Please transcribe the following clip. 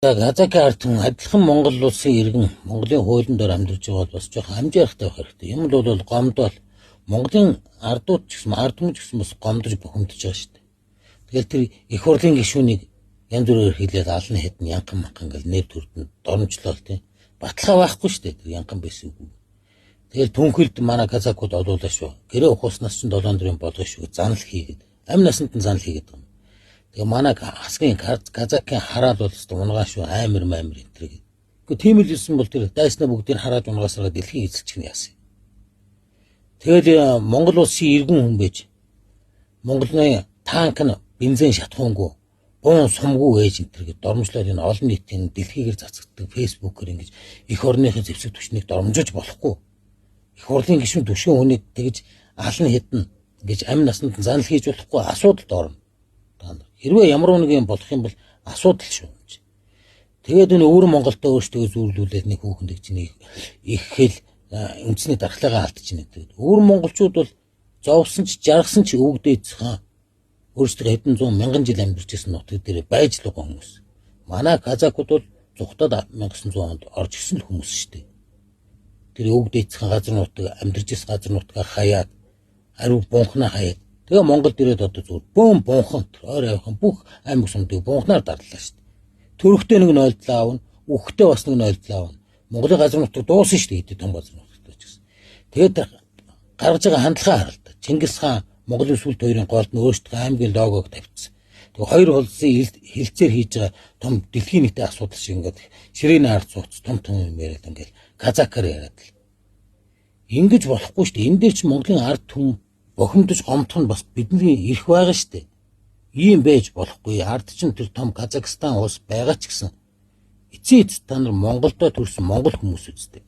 Казакын ард түмэн адилхан Монгол улсын иргэн Монголын хуулийн дор амьдарч байгаа бол бас жоохон амжаарахтай байх хэрэгтэй. Юм л бол гомдол Монголын ардууд ч гэсэн ард түмэн ч гэсэн бас гомдож бухимдаж байгаа шүү дээ. Тэгэл тэр их хурлын гишүүнийг янз бүрээр хэлээд алан хэдэн янган манхан гэл нэр төрдөнд доромжлол тийм баталгаа байхгүй шүү дээ. Тэр янган байсан үг. Тэгэл түнхэлд манай казакууд олуулаа шүү. Гэрээ ухууснаас ч 7 өдрийн болгоо шүү. Занал хийгээд амь насанд нь занал хийгээд байгаа. Тэгээ манай хасгийн казакын хараал бол өстө унгаа шүү амар энтэр гээд. Гэхдээ тийм л юусэн бол тэр дайснаа бүгдийг хараад унгаасараа дэлхийн эзэлчих нь яасан. Тэгэл Монгол улсын иргэн хүн байж Монголын танк нь бензин шатхуунгүй гуун сумгүй ээж энтэр гээд дормжлоод энэ олон нийтийн дэлхийгээр цацагддаг фэйсбүүкээр ингэж их орныхын зэвсэг түвшнийг дормжиж болохгүй. Их хурлын гишүүн түвшин хүнийг тэгж алан хэдэн гэж амь насанд занал хийж болохгүй асуудалд орно. Хэрвээ ямар нэгэн болох юм бол асуудал шүү. Тэгээд энэ өвөр Монголтой өөрсдөө зүйрлүүлээд нэг хүүхэнд гэж нэг их хэл үндэсний дархлаагаа алдчихна гэдэг. Өвөр монголчууд бол зовсон ч жаргасан ч өвгдөөц хаа өөрсдөө хэдэн зуун мянган жил амьдарч ирсэн нутаг дээр байж л байгаа хүмүүс. Манай казакууд бол зүгтад 1900 онд орж ирсэн л хүмүүс шүү дээ. Тэр өвгдөөцхэн газар нутаг амьдарч ирсэн газар нутгаа хаяад ариу бунхнаа хаяад тэгээ Монголд ирээд одоо зүгээр бөөн бунхан ойр авхан бүх аймаг сумдыг бунхнаар дарлаа шүү дээ. Төрөхтэй нэг нь ойлдлоо аавна, үхтэй бас нэг нь ойлдлоо аавна. Монголын газар нутаг дуусан шүү дээ хэдий том газар нутагтай ч гэсэн. Тэгээд гаргаж байгаа хандлагаа харалта. Чингис хаан Монголын сүлд хоёрын голд нь өөрсдөө аймгийн логог тавьчихсан. Тэгээ хоёр улсын хилцээр хийж байгаа том дэлхийн нийтийн асуудал шиг ингээд ширээний ард цугц том юм яриад ингээд казакаар яриад л. Ингэж болохгүй шүү дээ. Энэ дээр ч Монголын ард түмэн бохимдож гомдох нь бас бидний эрх байгаа шүү дээ. Ийм байж болохгүй. Ард чинь тэр том Казакстан улс байгаа ч гэсэн эцээ та нар Монголдо төрсэн монгол хүмүүс үсттэй.